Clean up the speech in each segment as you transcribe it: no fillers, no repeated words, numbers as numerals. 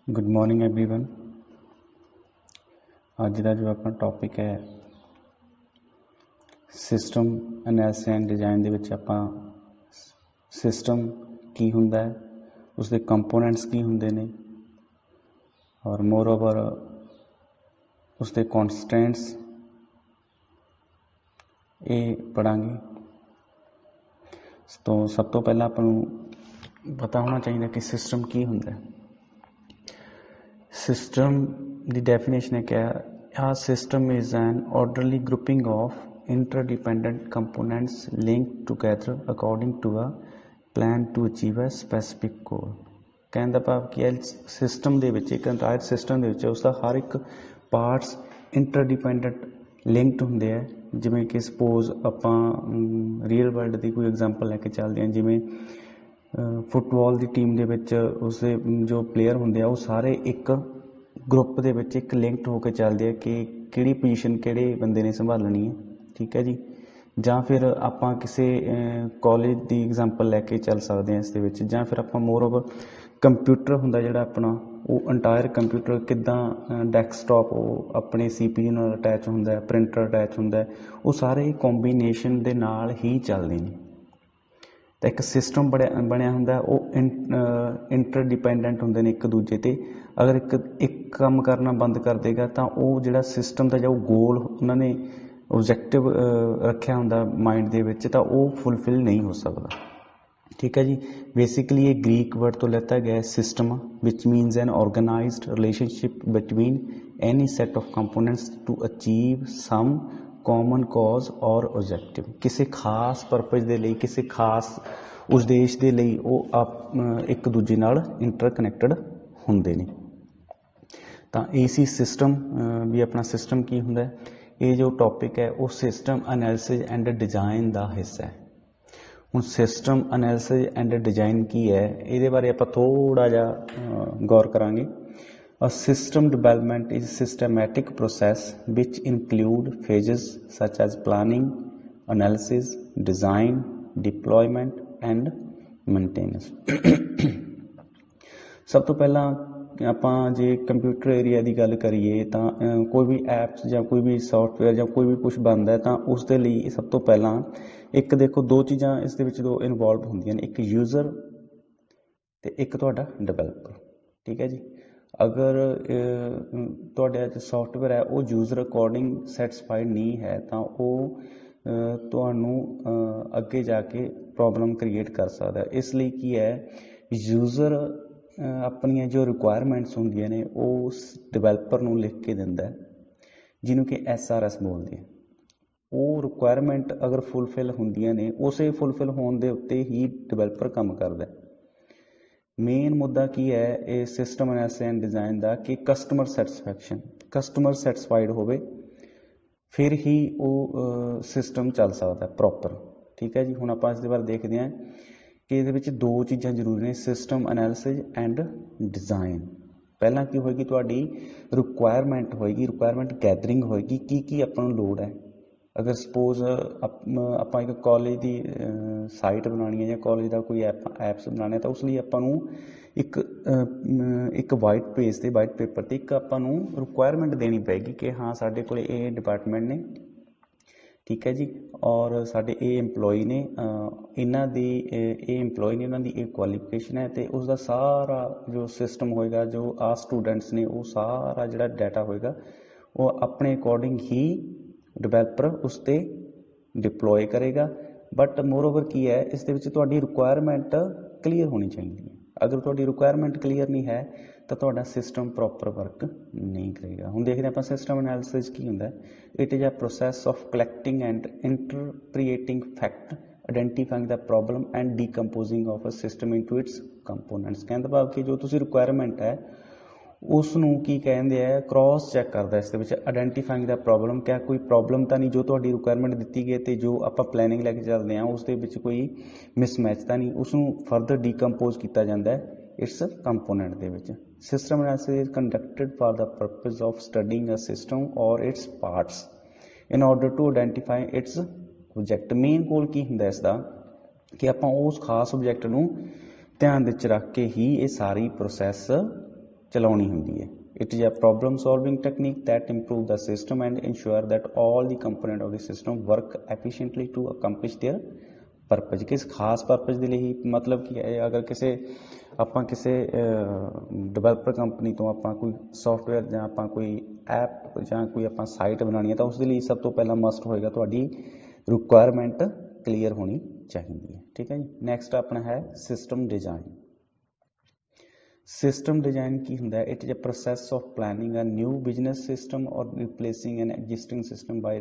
Good morning everyone. अज का जो अपना टॉपिक है सिस्टम एनालिसिस एंड डिजाइन दे विच आपां सिस्टम की हुंदा है, उसके कंपोनेंट्स की हुंदे ने और मोर ओवर उसके कॉन्स्टेंट्स ये पढ़ांगे। तो सब तो पहला आपां नूं पता होना चाहिए कि सिस्टम की हुंदा है। सिस्टम की डेफिनेशन है क्या? A system is an orderly grouping of interdependent components linked together according to a plan to achieve a specific goal। कहने का भाव की है सिस्टम दे विच एक एंटायर सिस्टम दे विच उसका हर एक पार्ट्स इंटरडिपेंडेंट लिंक्ड होंगे है। जिमें कि सपोज आपां रियल वर्ल्ड की कोई एग्जांपल लैके चलते हैं, जिमें फुटबॉल की टीम दे विच उसके जो प्लेयर होंगे वो सारे एक ग्रुप दे विच एक लिंक्ड होकर चलते हैं कि किहड़ी पोजीशन किहड़े बंदे ने संभालनी है। ठीक है जी। जां फिर आपां किसी कॉलेज की एग्जांपल लैके चल सकते हैं इस दे विच, जां फिर आपां मोर ओवर कंप्यूटर हुंदा जिहड़ा अपना वो एंटायर कंप्यूटर किदां डैस्कटॉप वो अपने CPU नाल अटैच हुंदा है, प्रिंटर अटैच हुंदा है, वो सारे कॉम्बीनेशन दे नाल ही चलदे ने। तो एक सिस्टम बनया हुंदा वो इंटरडिपेंडेंट हुंदे ने एक दूजे ते। अगर एक काम करना बंद कर देगा तो वो जिहड़ा सिस्टम का जो गोल उन्होंने ऑब्जैक्टिव रखा हुंदा माइंड दे विच तो वो फुलफिल नहीं हो सकता। ठीक है जी। बेसिकली ये ग्रीक वर्ड तो लेता गया system which means an organised relationship between any set of components to achieve some common cause और ऑब्जेक्टिव। किसी खास परपज दे लई, किसी खास उद्देश दे लई वो एक दूजे नाल इंटरकनैक्टड हुंदे ने। तो इसी सिस्टम भी अपना सिस्टम की हुंदा है। ये जो टॉपिक है वो सिस्टम एनालिसिस एंड डिजाइन का हिस्सा है। हुण सिस्टम एनालिसिस एंड डिजाइन की है, ये बारे आप थोड़ा जिहा गौर करांगे। A system development is a systematic process which include phases such as planning, analysis, design, deployment and maintenance। सब तो पहला ਆਪਾਂ जे कंप्यूटर एरिया की गल करिए तो कोई भी ऐप्स या कोई भी सॉफ्टवेयर या कोई भी कुछ बनता है तो उसके लिए सब तो पहला एक देखो दो चीज़ां इस दो इनवॉल्व होंदियां ने, एक यूज़र ते एक तुहाडा डिवेलपर। ठीक है जी। अगर तुहाडा सॉफ्टवेयर है वो यूज़र अकॉर्डिंग सैटिस्फाइड नहीं है तो वो तुहानूं अगे जाके प्रॉब्लम क्रिएट कर सकता है। इसलिए की है यूज़र अपनी जो रिक्वायरमेंट्स होंदियां ने वो उस डिवेलपर नूं लिख के दिंदा है, जिन्हों कि SRS बोलते हैं। वो रिक्वायरमेंट अगर फुलफिल होंदियां ने उसे फुलफिल होने दे उत्ते ही डिवेलपर काम करता है। मेन मुद्दा की है ये सिस्टम एनालिसिस एंड डिजाइन का कि कस्टमर सैटिस्फैक्शन, कस्टमर सैटिस्फाइड होवे फिर ही वो सिस्टम चल सकता है प्रॉपर। ठीक है जी। हुण आपां इस दे बारे देखते हैं कि इहदे विच दो चीज़ां जरूरी ने, सिस्टम एनालिसिस एंड डिजाइन। पहला की होएगी तुहाडी रिक्वायरमेंट होएगी, रिक्वायरमेंट गैदरिंग होएगी की आपां नूं लोड़ है। अगर सपोज आपां एक कॉलेज की साइट बनानी है या कॉलेज का कोई ऐप्स बनाना है तो उस लिए आपां नूं एक वाइट पेज ते वाइट पेपर ते एक आपां नूं रिक्वायरमेंट देनी पेगी कि हाँ साडे कोल ये डिपार्टमेंट ने। ठीक है जी। और साडे ये एम्पलॉय ने, इन्हां दी ये एम्पलॉय ने, इन्हां दी ये क्वालिफिकेशन है तो उसका सारा जो सिस्टम होएगा, जो आ स्टूडेंट्स ने वो सारा जिहड़ा डाटा होएगा वो अपने अकॉर्डिंग ही डिवेलपर उस पर डिप्लॉय करेगा। बट मोर ओवर की है इस रिक्वायरमेंट क्लीयर होनी चाहिए। अगर तुहाडी रिक्वायरमेंट क्लीयर नहीं है तो तुहाडा सिस्टम प्रॉपर वर्क नहीं करेगा। हुण देखते हैं सिस्टम एनालिसिस की हुंदा है। It is a process of collecting and interpreting fact, identifying the problem and decomposing of a system into its components. कहने का भाव कि जो तुसी रिक्वायरमेंट है उसनूं की कहते हैं क्रॉस चैक करता है इस विच, आइडेंटिफाइंग द प्रॉब्लम, क्या कोई प्रॉब्लम तो नहीं जो तुहाडी रिक्वायरमेंट दी गई तो जो आप प्लैनिंग लैके चलते हैं उस कोई मिसमैच तो नहीं, उसनूं फरदर डीकंपोज किया जाता है इट्स कंपोनेंट दे विच। System analysis is conducted for the purpose of studying a system or its parts in order to identify its object. Main goal की हुंदा इसदा कि आपां उस खास ऑब्जेक्ट नूं ध्यान विच रख के ही ये सारी प्रोसैस ਚਲਾਉਣੀ ਹੁੰਦੀ ਹੈ। It is a problem solving technique that improve the system and ensure that all the component of the system work efficiently to accomplish their purpose। किस खास पर्पज ਦੇ ਲਈ मतलब कि अगर किसी ਆਪਾਂ ਕਿਸੇ ਡਿਵੈਲਪਰ ਕੰਪਨੀ ਤੋਂ ਆਪਾਂ ਕੋਈ ਸੌਫਟਵੇਅਰ ਜਾਂ ਆਪਾਂ ਕੋਈ ਐਪ ਜਾਂ ਕੋਈ ਆਪਾਂ ਸਾਈਟ ਬਣਾਉਣੀ ਹੈ ਤਾਂ ਉਸ ਦੇ ਲਈ ਸਭ ਤੋਂ ਪਹਿਲਾਂ ਮਸਟ ਹੋਏਗਾ ਤੁਹਾਡੀ ਰਿਕੁਆਇਰਮੈਂਟ ਕਲੀਅਰ ਹੋਣੀ ਚਾਹੀਦੀ ਹੈ। ਠੀਕ ਹੈ ਜੀ। ਨੈਕਸਟ ਆਪਣਾ ਹੈ ਸਿਸਟਮ ਡਿਜ਼ਾਈਨ। सिस्टम डिजाइन की होंगे it is a process of planning a new business system or replacing an existing system by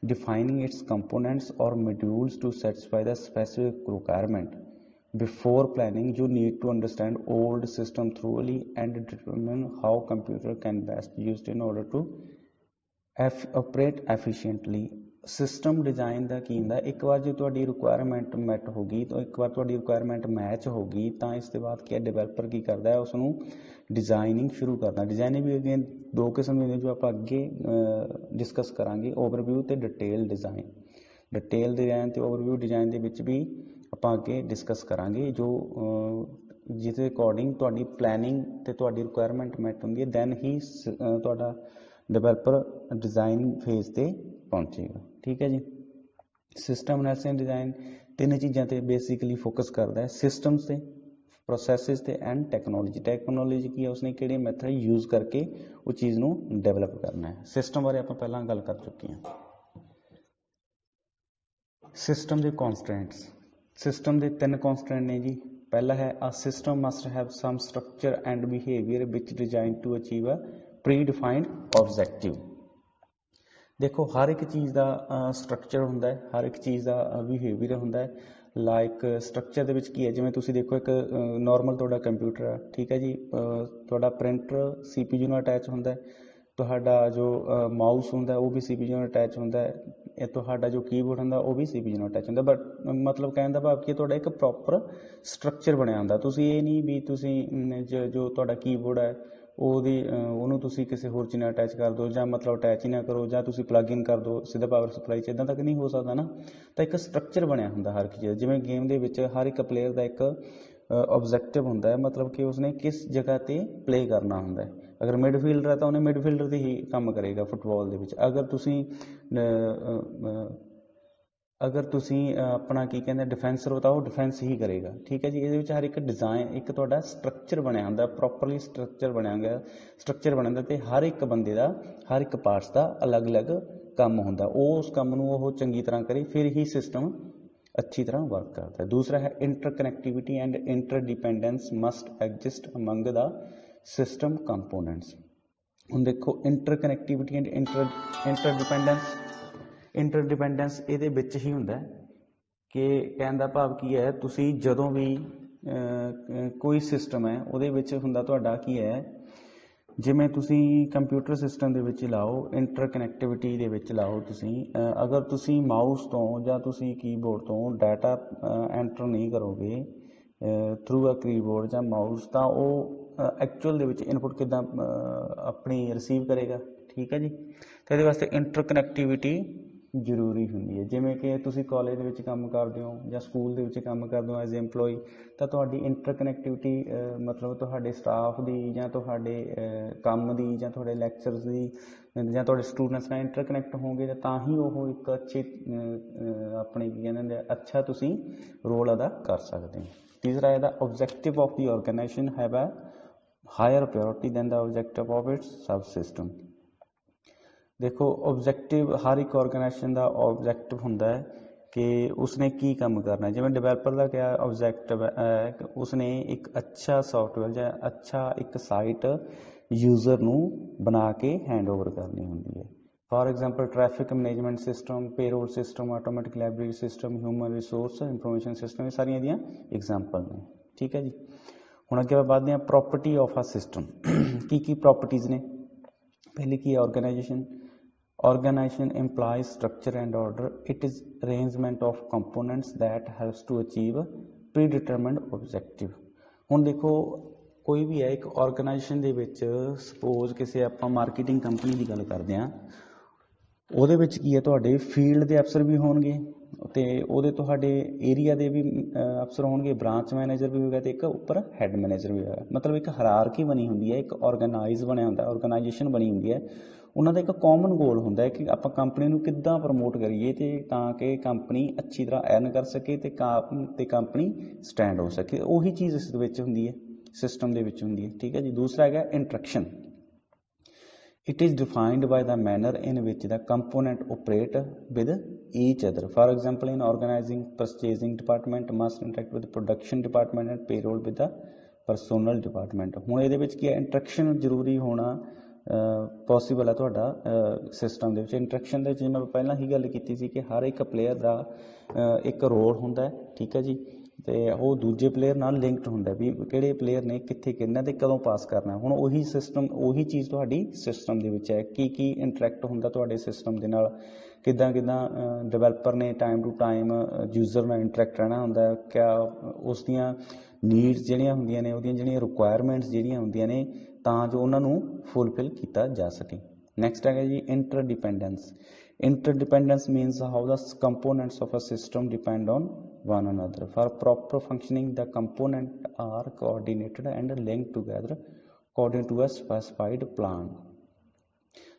defining its components or modules to satisfy the specific requirement. Before planning you need to understand old system thoroughly and determine how computer can best used in order to operate efficiently. System design का की होंगे एक बार जो तुहाडी requirement mat होगी तो एक बार तुहाडी रिक्वायरमेंट मैच होगी तो इसके बाद क्या डिवेलपर की करता है उसनू डिजाइनिंग शुरू करना। डिजाइनिंग भी अगेन दो किस्म की जो आप अगे डिस्कस करांगे ओवरव्यू तो डिटेल डिजाइन। डिटेल डिजाइन तो ओवरव्यू डिजाइन के विच भी आप अगे डिस्कस करांगे जो जिस अकॉर्डिंग तुहाडी प्लैनिंग ते तुहाडी रिक्वायरमेंट मैट होंगी है दैन ही तुहाडा डिवेलपर डिजाइनिंग फेज ते पहुंचेगा। ठीक है जी। सिस्टम एनालिसिस एंड डिजाइन तीन चीज़ों पर बेसिकली फोकस करता है सिस्टम से प्रोसैसेस ते एंड टैक्नोलॉजी। टैक्नोलॉजी की है उसने किहड़े मैथड यूज करके उस चीज़ को डेवलप करना है। सिस्टम बारे आपां पहलां गल कर चुके हैं। सिस्टम के कॉन्स्टेंट्स सिस्टम के तीन कॉन्स्टेंट ने जी। पहला है a system must have some structure and behaviour which design to achieve a predefined objective. देखो हर एक चीज़ का स्ट्रक्चर होंदा है हर एक चीज़ का बिहेवियर होंदा है। लाइक स्ट्रक्चर दे विच की है जिवें तुसीं देखो एक नॉर्मल तुहाडा कंप्यूटर है। ठीक है जी। तुहाडा प्रिंटर CPU नाल अटैच होंदा है। तुहाडा जो माउस होंदा है वो भी CPU नाल अटैच होंदा है। तुहाडा जो कीबोर्ड होंदा वो भी CPU नाल अटैच होंदा। बट मतलब कहण दा भाव कि तुहाडा एक प्रॉपर स्ट्रक्चर बनिया होंदा। तुसीं ये नहीं भी तुसीं जो तुहाडा कीबोर्ड है ਉਹਨੂੰ ਤੁਸੀਂ ਕਿਸੇ ਹੋਰ ਚੀਜ਼ ਨਾਲ ਅਟੈਚ ਕਰ ਦਿਓ ਜਾਂ ਮਤਲਬ ਅਟੈਚ ਹੀ ਨਾ ਕਰੋ ਜਾਂ ਤੁਸੀਂ ਪਲੱਗ ਇਨ ਕਰ ਦਿਓ ਸਿੱਧਾ ਪਾਵਰ ਸਪਲਾਈ 'ਚ। ਇੱਦਾਂ ਤੱਕ ਨਹੀਂ ਹੋ ਸਕਦਾ ਨਾ। ਤਾਂ ਇੱਕ ਸਟਰਕਚਰ ਬਣਿਆ ਹੁੰਦਾ ਹਰ ਇੱਕ ਚੀਜ਼। ਜਿਵੇਂ ਗੇਮ ਦੇ ਵਿੱਚ ਹਰ ਇੱਕ ਪਲੇਅਰ ਦਾ ਇੱਕ ऑब्जेक्टिव होंदा है मतलब कि उसने किस जगह ते प्ले करना होंदा है। अगर मिडफील्डर है तो उन्हें मिडफील्डर ते ही काम करेगा फुटबॉल दे विच। अगर तुसी अपना की कहते डिफेंसर हो तो वो डिफेंस ही करेगा। ठीक है जी। ये हर एक डिजाइन एक तुहाडा स्ट्रक्चर बनया होंदा प्रॉपरली स्ट्रक्चर बनया गया स्ट्रक्चर बनया होंदा ते हर एक बंदे का हर एक पार्ट्स का अलग अलग काम होंदा। उस काम नूं वो चंगी तरह करे फिर ही सिस्टम अच्छी तरह वर्क करता है। दूसरा है interconnectivity and interdependence must exist among the system components. हुण देखो इंटरकनेक्टिविटी एंड इंटरडिपेंडेंस ਇਹਦੇ ਵਿੱਚ ਹੀ ਹੁੰਦਾ ਕਿ ਕਹਿਣ ਦਾ ਭਾਵ ਕੀ ਹੈ ਤੁਸੀਂ ਜਦੋਂ ਵੀ ਕੋਈ ਸਿਸਟਮ ਹੈ ਉਹਦੇ ਵਿੱਚ ਹੁੰਦਾ ਤੁਹਾਡਾ ਕੀ ਹੈ ਜਿਵੇਂ ਤੁਸੀਂ ਕੰਪਿਊਟਰ ਸਿਸਟਮ ਦੇ ਵਿੱਚ ਲਾਓ ਇੰਟਰਕਨੈਕਟੀਵਿਟੀ ਦੇ ਵਿੱਚ ਲਾਓ ਤੁਸੀਂ ਅਗਰ ਤੁਸੀਂ ਮਾਊਸ ਤੋਂ ਜਾਂ ਤੁਸੀਂ ਕੀਬੋਰਡ ਤੋਂ ਡਾਟਾ ਐਂਟਰ ਨਹੀਂ ਕਰੋਗੇ ਥਰੂ ਅ ਕੀਬੋਰਡ ਜਾਂ ਮਾਊਸ ਤਾਂ ਉਹ ਐਕਚੁਅਲ ਦੇ ਵਿੱਚ ਇਨਪੁਟ ਕਿੱਦਾਂ ਆਪਣੀ ਰਿਸੀਵ ਕਰੇਗਾ। ਠੀਕ ਹੈ ਜੀ। ਤੇ ਇਹਦੇ ਵਾਸਤੇ ਇੰਟਰਕਨੈਕਟੀਵਿਟੀ ਜ਼ਰੂਰੀ ਹੁੰਦੀ ਹੈ। ਜਿਵੇਂ ਕਿ ਤੁਸੀਂ ਕਾਲਜ ਦੇ ਵਿੱਚ ਕੰਮ ਕਰਦੇ ਹੋ ਜਾਂ ਸਕੂਲ ਦੇ ਵਿੱਚ ਕੰਮ ਕਰਦੇ ਹੋ ਐਜ਼ ਏਮਪਲੋਈ ਤਾਂ ਤੁਹਾਡੀ ਇੰਟਰਕਨੈਕਟੀਵਿਟੀ ਮਤਲਬ ਤੁਹਾਡੇ ਸਟਾਫ ਦੀ ਜਾਂ ਤੁਹਾਡੇ ਕੰਮ ਦੀ ਜਾਂ ਤੁਹਾਡੇ ਲੈਕਚਰਸ ਦੀ ਜਾਂ ਤੁਹਾਡੇ ਸਟੂਡੈਂਟਸ ਨਾਲ ਇੰਟਰਕਨੈਕਟ ਹੋਵੋਗੇ ਤਾਂ ਹੀ ਉਹ ਇੱਕ ਅੱਛੇ ਆਪਣੇ ਕੀ ਕਹਿੰਦੇ ਨੇ ਅੱਛਾ ਤੁਸੀਂ ਰੋਲ ਅਦਾ ਕਰ ਸਕਦੇ ਹੋ। ਤੀਸਰਾ ਇਹਦਾ objective of the organisation have a higher priority than the objective of its subsystem. देखो ऑब्जेक्टिव हर एक ऑर्गेनाइजेशन का ऑब्जेक्टिव होंदा है कि उसने की काम करना है। जिवें डिवेलपर का क्या ऑब्जेक्टिव है कि उसने एक अच्छा सॉफ्टवेयर या अच्छा एक साइट यूजर नूं बना के हैंड ओवर करनी होंदी है। For example traffic management system payroll system automatic library system human resource information system ये सारियां दियां एग्जाम्पल ने। ठीक है जी। हुण अगे बढ़ते हैं प्रॉपर्टी ऑफ अ सिस्टम की प्रॉपर्टीज़ ने। पहली की है organisation. Organization implies structure and order. It is arrangement of components that helps to achieve predetermined objective। ਹੁਣ देखो कोई भी है एक ऑर्गेनाइजेशन ਦੇ ਵਿੱਚ सपोज ਕਿਸੇ ਆਪਾਂ मार्केटिंग कंपनी ਦੀ ਗੱਲ ਕਰਦੇ ਹਾਂ ਉਹਦੇ ਵਿੱਚ ਕੀ ਹੈ ਤੁਹਾਡੇ फील्ड ਦੇ अफसर भी होणगे ਤੇ ਉਹਦੇ ਤੁਹਾਡੇ ਏਰੀਆ ਦੇ ਵੀ ਅਫਸਰ ਹੋਣਗੇ, ਬ੍ਰਾਂਚ ਮੈਨੇਜਰ ਵੀ ਹੋਏਗਾ ਤੇ ਇੱਕ ਉੱਪਰ ਹੈੱਡ ਮੈਨੇਜਰ ਵੀ ਹੋਏਗਾ। ਮਤਲਬ ਇੱਕ ਹਾਇਰਾਰਕੀ ਬਣੀ ਹੁੰਦੀ ਹੈ, ਇੱਕ ਆਰਗੇਨਾਈਜ਼ ਬਣਿਆ ਹੁੰਦਾ, ਆਰਗੇਨਾਈਜੇਸ਼ਨ ਬਣੀ ਹੁੰਦੀ ਹੈ। ਉਹਨਾਂ ਦਾ ਇੱਕ ਕਾਮਨ ਗੋਲ ਹੁੰਦਾ ਹੈ ਕਿ ਆਪਾਂ ਕੰਪਨੀ ਨੂੰ ਕਿੱਦਾਂ ਪ੍ਰਮੋਟ ਕਰੀਏ ਤੇ ਤਾਂ ਕਿ ਕੰਪਨੀ ਅੱਛੀ ਤਰ੍ਹਾਂ ਅਰਨ ਕਰ ਸਕੇ ਤੇ ਕੰਪਨੀ ਸਟੈਂਡ ਹੋ ਸਕੇ। ਉਹੀ ਚੀਜ਼ ਇਸ ਦੇ ਵਿੱਚ ਹੁੰਦੀ ਹੈ, ਸਿਸਟਮ ਦੇ ਵਿੱਚ ਹੁੰਦੀ ਹੈ। ਠੀਕ ਹੈ ਜੀ। ਦੂਸਰਾ ਹੈਗਾ interaction. It is defined by the manner in which the component operate with each other. For example, in organizing, purchasing department must interact with the production department and payroll with the personal department. ਹੁਣ ਇਹਦੇ ਵਿੱਚ ਕੀ ਹੈ, interaction ਜ਼ਰੂਰੀ ਹੋਣਾ possible ਹੈ ਤੁਹਾਡਾ system ਦੇ ਵਿੱਚ। ਇੰਟਰੈਕਸ਼ਨ ਦੇ ਵਿੱਚ ਜਿਵੇਂ ਮੈਂ ਪਹਿਲਾਂ ਹੀ ਗੱਲ ਕੀਤੀ ਸੀ ਕਿ ਹਰ ਇੱਕ ਪਲੇਅਰ ਦਾ ਇੱਕ ਰੋਲ ਹੁੰਦਾ ਹੈ। ਠੀਕ ਹੈ ਜੀ। ਤੇ ਉਹ ਦੂਜੇ ਪਲੇਅਰ ਨਾਲ ਲਿੰਕਡ ਹੁੰਦਾ ਵੀ ਕਿਹੜੇ ਪਲੇਅਰ ਨੇ ਕਿੱਥੇ ਕਿੰਨਾ ਤੇ ਕਦੋਂ ਪਾਸ ਕਰਨਾ। ਹੁਣ ਉਹੀ ਸਿਸਟਮ, ਉਹੀ ਚੀਜ਼ ਤੁਹਾਡੀ ਸਿਸਟਮ ਦੇ ਵਿੱਚ ਹੈ। ਕੀ ਇੰਟਰੈਕਟ ਹੁੰਦਾ ਤੁਹਾਡੇ ਸਿਸਟਮ ਦੇ ਨਾਲ, ਕਿੱਦਾਂ ਡਿਵੈਲਪਰ ਨੇ ਟਾਈਮ ਟੂ ਟਾਈਮ ਯੂਜ਼ਰ ਨਾਲ ਇੰਟਰੈਕਟ ਰਹਿਣਾ ਹੁੰਦਾ, ਕਿਆ ਉਸ ਦੀਆਂ ਨੀਡਸ ਜਿਹੜੀਆਂ ਹੁੰਦੀਆਂ ਨੇ, ਉਹਦੀਆਂ ਜਿਹੜੀਆਂ ਰਿਕੁਆਇਰਮੈਂਟਸ ਜਿਹੜੀਆਂ ਹੁੰਦੀਆਂ ਨੇ, ਤਾਂ ਜੋ ਉਹਨਾਂ ਨੂੰ ਫੁੱਲਫਿਲ ਕੀਤਾ ਜਾ ਸਕੇ। ਨੈਕਸਟ ਹੈਗਾ ਜੀ ਇੰਟਰਡਿਪੈਂਡੈਂਸ। Interdependence means how the components of a system depend on one another. For proper functioning, the components are coordinated and linked together according to a specified plan.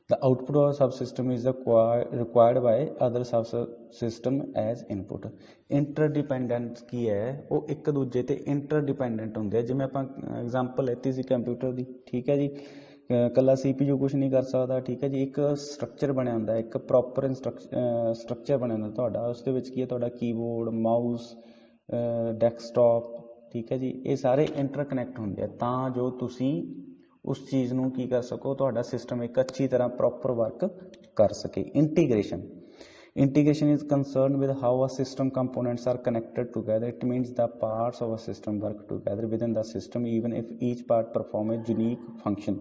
The output of a subsystem is required by other subsystem as input. Interdependence ਕੀ ਹੈ, ਉਹ ਇੱਕ ਦੂਜੇ ਤੇ ਇੰਟਰਡਿਪੈਂਡੈਂਟ ਹੁੰਦੇ ਆ। ਜਿਵੇਂ ਆਪਾਂ example ਲੈਤੀ ਸੀ computer ਦੀ। ਠੀਕ ਹੈ ਜੀ। ਇਕੱਲਾ CPU ਕੁਛ ਨਹੀਂ ਕਰ ਸਕਦਾ। ਠੀਕ ਹੈ ਜੀ। ਇੱਕ ਸਟਰਕਚਰ ਬਣਿਆ ਹੁੰਦਾ, ਇੱਕ ਪ੍ਰੋਪਰ ਸਟਰਕਚਰ ਬਣਿਆ ਹੁੰਦਾ ਤੁਹਾਡਾ। ਉਸ ਦੇ ਵਿੱਚ ਕੀ ਹੈ, ਤੁਹਾਡਾ ਕੀਬੋਰਡ, ਮਾਊਸ, ਡੈਸਕਟਾਪ। ਠੀਕ ਹੈ ਜੀ। ਇਹ ਸਾਰੇ ਇੰਟਰਕਨੈਕਟ ਹੁੰਦੇ ਆ ਤਾਂ ਜੋ ਤੁਸੀਂ ਉਸ ਚੀਜ਼ ਨੂੰ ਕੀ ਕਰ ਸਕੋ, ਤੁਹਾਡਾ ਸਿਸਟਮ ਇੱਕ ਅੱਛੀ ਤਰ੍ਹਾਂ ਪ੍ਰੋਪਰ ਵਰਕ ਕਰ ਸਕੇ। Integration is concerned with how a system components are connected together. It means the parts of a system work together within the system even if each part perform a unique function.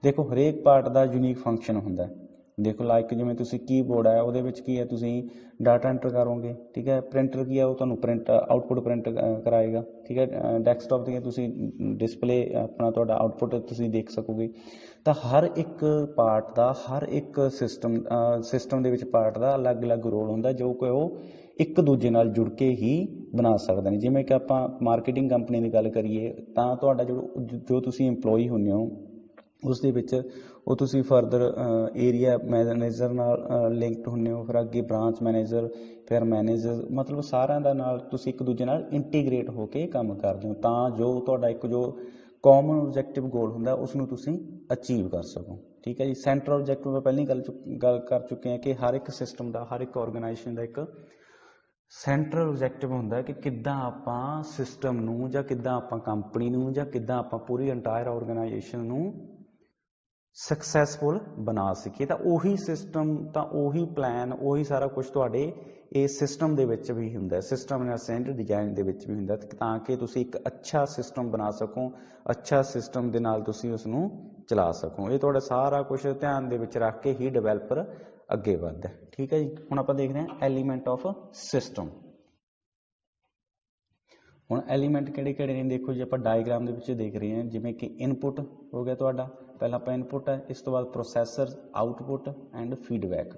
ਦੇਖੋ ਹਰੇਕ part ਦਾ unique function ਹੁੰਦਾ ਹੈ। ਦੇਖੋ like ਜਿਵੇਂ ਤੁਸੀਂ keyboard ਹੈ, ਉਹਦੇ ਵਿੱਚ ਕੀ ਹੈ, ਤੁਸੀਂ ਡਾਟਾ ਐਂਟਰ ਕਰੋਗੇ। ਠੀਕ ਹੈ। ਪ੍ਰਿੰਟਰ ਕੀ ਹੈ, ਉਹ ਤੁਹਾਨੂੰ ਆਊਟਪੁੱਟ ਪ੍ਰਿੰਟ ਕਰਾਏਗਾ। ਠੀਕ ਹੈ। ਡੈਸਕਟਾਪ 'ਤੇ ਤੁਸੀਂ ਡਿਸਪਲੇ ਆਪਣਾ ਤੁਹਾਡਾ ਆਊਟਪੁੱਟ ਤੁਸੀਂ ਦੇਖ ਸਕੋਗੇ। ਤਾਂ ਹਰ ਇੱਕ ਪਾਰਟ ਦਾ, ਹਰ ਇੱਕ ਸਿਸਟਮ ਦੇ ਵਿੱਚ ਪਾਰਟ ਦਾ ਅਲੱਗ-ਅਲੱਗ ਰੋਲ ਹੁੰਦਾ ਜੋ ਕਿ ਉਹ ਇੱਕ ਦੂਜੇ ਨਾਲ ਜੁੜ ਕੇ ਹੀ ਬਣਾ ਸਕਦੇ ਨੇ। ਜਿਵੇਂ ਕਿ ਆਪਾਂ ਮਾਰਕੀਟਿੰਗ ਕੰਪਨੀ ਦੀ ਗੱਲ ਕਰੀਏ ਤਾਂ ਤੁਹਾਡਾ ਜੋ ਤੁਸੀਂ EMPLOYE ਹੁੰਦੇ ਹੋ ਉਸ ਦੇ ਵਿੱਚ ਉਹ ਤੁਸੀਂ ਫਰਦਰ ਏਰੀਆ ਮੈਨੇਜਰ ਨਾਲ ਲਿੰਕਡ ਹੁੰਦੇ ਹੋ, ਫਿਰ ਅੱਗੇ ਬ੍ਰਾਂਚ ਮੈਨੇਜਰ, ਫਿਰ ਮੈਨੇਜਰ, ਮਤਲਬ ਸਾਰਿਆਂ ਦਾ ਨਾਲ ਤੁਸੀਂ ਇੱਕ ਦੂਜੇ ਨਾਲ ਇੰਟੀਗ੍ਰੇਟ ਹੋ ਕੇ ਕੰਮ ਕਰਦੇ ਹੋ ਤਾਂ ਜੋ ਤੁਹਾਡਾ ਇੱਕ ਜੋ ਕਾਮਨ ਆਬਜੈਕਟਿਵ ਗੋਲ ਹੁੰਦਾ ਉਸ ਨੂੰ ਤੁਸੀਂ ਅਚੀਵ ਕਰ ਸਕੋ। ਠੀਕ ਹੈ ਜੀ। ਸੈਂਟਰਲ ਆਬਜੈਕਟਿਵ ਮੈਂ ਪਹਿਲਾਂ ਗੱਲ ਕਰ ਚੁੱਕੇ ਹਾਂ ਕਿ ਹਰ ਇੱਕ ਸਿਸਟਮ ਦਾ, ਹਰ ਇੱਕ ਆਰਗੇਨਾਈਜੇਸ਼ਨ ਦਾ ਇੱਕ ਸੈਂਟਰਲ ਆਬਜੈਕਟਿਵ ਹੁੰਦਾ ਕਿ ਕਿੱਦਾਂ ਆਪਾਂ ਸਿਸਟਮ ਨੂੰ ਜਾਂ ਕਿੱਦਾਂ ਆਪਾਂ ਕੰਪਨੀ ਨੂੰ ਜਾਂ ਕਿੱਦਾਂ ਆਪਾਂ ਪੂਰੀ ਇੰਟਾਇਰ ਆਰਗੇਨਾਈਜੇਸ਼ਨ ਨੂੰ ਸਕਸੈਸਫੁਲ ਬਣਾ ਸਕੀਏ। ਤਾਂ ਉਹੀ ਸਿਸਟਮ, ਤਾਂ ਉਹੀ ਪਲਾਨ, ਉਹੀ ਸਾਰਾ ਕੁਝ ਤੁਹਾਡੇ ਇਸ ਸਿਸਟਮ ਦੇ ਵਿੱਚ ਵੀ ਹੁੰਦਾ, ਸਿਸਟਮ ਐਂਡ ਡਿਜ਼ਾਈਨ ਦੇ ਵਿੱਚ ਵੀ ਹੁੰਦਾ ਤਾਂ ਕਿ ਤੁਸੀਂ ਇੱਕ ਅੱਛਾ ਸਿਸਟਮ ਬਣਾ ਸਕੋ, ਅੱਛਾ ਸਿਸਟਮ ਦੇ ਨਾਲ ਤੁਸੀਂ ਉਸ ਨੂੰ ਚਲਾ ਸਕੋ। ਇਹ ਤੁਹਾਡਾ ਸਾਰਾ ਕੁਝ ਧਿਆਨ ਦੇ ਵਿੱਚ ਰੱਖ ਕੇ ਹੀ ਡਿਵੈਲਪਰ ਅੱਗੇ ਵੱਧਦਾ। ਠੀਕ ਹੈ ਜੀ। ਹੁਣ ਆਪਾਂ ਦੇਖਦੇ ਹਾਂ ਐਲੀਮੈਂਟ ਆਫ ਸਿਸਟਮ। ਹੁਣ ਐਲੀਮੈਂਟ ਕਿਹੜੇ ਕਿਹੜੇ ਨੇ ਦੇਖੋ ਜੀ, ਆਪਾਂ ਡਾਇਗਰਾਮ ਦੇ ਵਿੱਚ ਦੇਖ ਰਹੇ ਹਾਂ। ਜਿਵੇਂ ਕਿ ਇਨਪੁਟ ਹੋ ਗਿਆ ਤੁਹਾਡਾ, ਪਹਿਲਾਂ ਆਪਾਂ ਇਨਪੁਟ ਹੈ, ਇਸ ਤੋਂ ਬਾਅਦ ਪ੍ਰੋਸੈਸਰ, ਆਊਟਪੁੱਟ ਐਂਡ ਫੀਡਬੈਕ।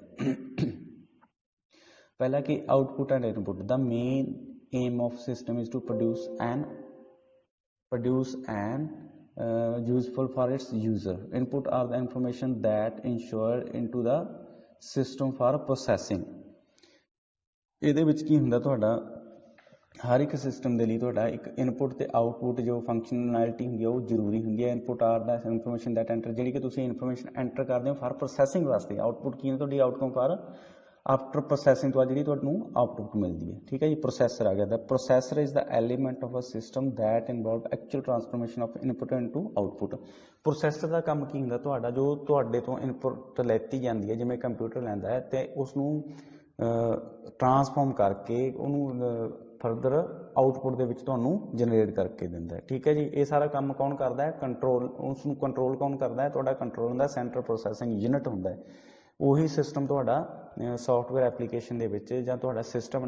ਪਹਿਲਾ ਕਿ ਆਊਟਪੁੱਟ ਐਂਡ ਇਨਪੁੱਟ। ਦਾ main aim of system is to produce an useful for its user. Input are the information that ensure into the system for processing. ਇਹਦੇ ਵਿੱਚ ਕੀ ਹੁੰਦਾ, ਤੁਹਾਡਾ ਹਰ ਇੱਕ ਸਿਸਟਮ ਦੇ ਲਈ ਤੁਹਾਡਾ ਇੱਕ ਇਨਪੁਟ ਤੇ ਆਊਟਪੁੱਟ ਜੋ ਫੰਕਸ਼ਨੈਲਿਟੀ ਹੁੰਦੀ ਹੈ ਉਹ ਜ਼ਰੂਰੀ ਹੁੰਦੀ ਹੈ। ਇਨਪੁੱਟ ਆਰ ਦਾ ਇਨਫੋਰਮੇਸ਼ਨ ਦੈਟ ਐਂਟਰ, ਜਿਹੜੀ ਕਿ ਤੁਸੀਂ ਇਨਫੋਰਮੇਸ਼ਨ ਐਂਟਰ ਕਰਦੇ ਹੋ ਫਾਰ ਪ੍ਰੋਸੈਸਿੰਗ ਵਾਸਤੇ। ਆਊਟਪੁੱਟ ਕੀ ਹੈ, ਤੁਹਾਡੀ ਆਊਟਕਮ ਫਾਰ ਆਫਟਰ ਪ੍ਰੋਸੈਸਿੰਗ ਤੋਂ ਬਾਅਦ ਜਿਹੜੀ ਤੁਹਾਨੂੰ ਆਊਟਪੁੱਟ ਮਿਲਦੀ ਹੈ। ਠੀਕ ਹੈ ਜੀ। ਪ੍ਰੋਸੈਸਰ ਆ ਗਿਆ। The processor is the element of a system that involve actual transformation of input into output. Processor ਦਾ ਕੰਮ ਕੀ ਹੁੰਦਾ, ਤੁਹਾਡਾ ਜੋ ਤੁਹਾਡੇ ਤੋਂ ਇਨਪੁੱਟ ਲੈਤੀ ਜਾਂਦੀ ਹੈ, ਜਿਵੇਂ ਕੰਪਿਊਟਰ ਲੈਂਦਾ ਹੈ ਤੇ ਉਸ ਨੂੰ ਟ੍ਰਾਂਸਫਾਰਮ ਕਰਕੇ ਉਹਨੂੰ ਫਰਦਰ ਆਊਟਪੁੱਟ ਦੇ ਵਿੱਚ ਤੁਹਾਨੂੰ ਜਨਰੇਟ ਕਰਕੇ ਦਿੰਦਾ ਹੈ। ਠੀਕ ਹੈ ਜੀ। ਇਹ ਸਾਰਾ ਕੰਮ ਕੌਣ ਕਰਦਾ ਹੈ, ਕੰਟਰੋਲ, ਉਸ ਨੂੰ ਕੰਟਰੋਲ ਕੌਣ ਕਰਦਾ ਹੈ, ਤੁਹਾਡਾ ਕੰਟਰੋਲ ਹੁੰਦਾ ਸੈਂਟਰਲ ਪ੍ਰੋਸੈਸਿੰਗ ਯੂਨਿਟ ਹੁੰਦਾ ਹੈ। ਉਹੀ ਸਿਸਟਮ ਤੁਹਾਡਾ ਸੌਫਟਵੇਅਰ ਐਪਲੀਕੇਸ਼ਨ ਦੇ ਵਿੱਚ ਜਾਂ ਤੁਹਾਡਾ ਸਿਸਟਮ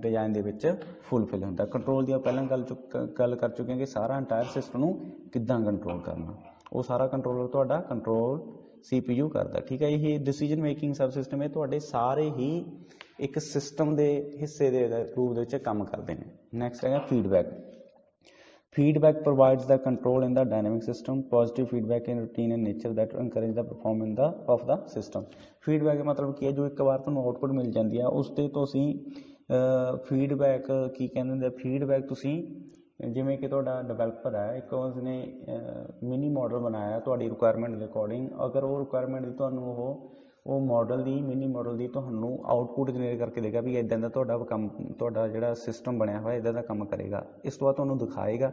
ਡਿਜ਼ਾਈਨ ਦੇ ਵਿੱਚ ਫੁੱਲਫਿਲ ਹੁੰਦਾ। ਕੰਟਰੋਲ ਦੀ ਪਹਿਲਾਂ ਗੱਲ ਕਰ ਚੁੱਕੇ ਹਾਂ ਕਿ ਸਾਰਾ ਇੰਟਾਇਰ ਸਿਸਟਮ ਨੂੰ ਕਿੱਦਾਂ ਕੰਟਰੋਲ ਕਰਨਾ, ਉਹ ਸਾਰਾ ਕੰਟਰੋਲਰ ਤੁਹਾਡਾ ਕੰਟਰੋਲ CPU ਕਰਦਾ। ਠੀਕ ਹੈ। ਇਹ ਡਿਸੀਜਨ ਮੇਕਿੰਗ ਸਬ ਸਿਸਟਮ, ਇਹ ਤੁਹਾਡੇ ਸਾਰੇ ਹੀ एक सिस्टम के हिस्से के रूप में काम करते हैं। नैक्सट है feedback. Feedback provides the control in the dynamic system. Positive feedback in routine in nature that encourage the performance of the system. Feedback मतलब की है जो एक बार ਤੁਹਾਨੂੰ ਆਊਟਪੁੱਟ ਮਿਲ ਜਾਂਦੀ ਆ ਉਸ ਤੇ ਤੁਸੀਂ ਫੀਡਬੈਕ ਕੀ ਕਹਿੰਦੇ ਹੁੰਦੇ ਫੀਡਬੈਕ ਤੁਸੀਂ ਜਿਵੇਂ ਕਿ ਤੁਹਾਡਾ ਡਿਵੈਲਪਰ ਹੈ ਇੱਕ ਉਸਨੇ ਮਿਨੀ ਮਾਡਲ ਬਣਾਇਆ ਤੁਹਾਡੀ ਰਿਕੁਆਇਰਮੈਂਟ ਦੇ ਅਕੋਰਡਿੰਗ ਅਗਰ ਉਹ ਰਿਕੁਆਇਰਮੈਂਟ ਦੀ ਤੁਹਾਨੂੰ ਉਹ ਮਾਡਲ ਦੀ ਮਿਨੀ ਮਾਡਲ ਦੀ ਤੁਹਾਨੂੰ ਆਊਟਪੁੱਟ ਜਨਰੇਟ ਕਰਕੇ ਦੇਗਾ ਵੀ ਇੱਦਾਂ ਦਾ ਤੁਹਾਡਾ ਕੰਮ ਤੁਹਾਡਾ ਜਿਹੜਾ ਸਿਸਟਮ ਬਣਿਆ ਹੋਇਆ ਇੱਦਾਂ ਦਾ ਕੰਮ ਕਰੇਗਾ। ਇਸ ਤੋਂ ਬਾਅਦ ਤੁਹਾਨੂੰ ਦਿਖਾਏਗਾ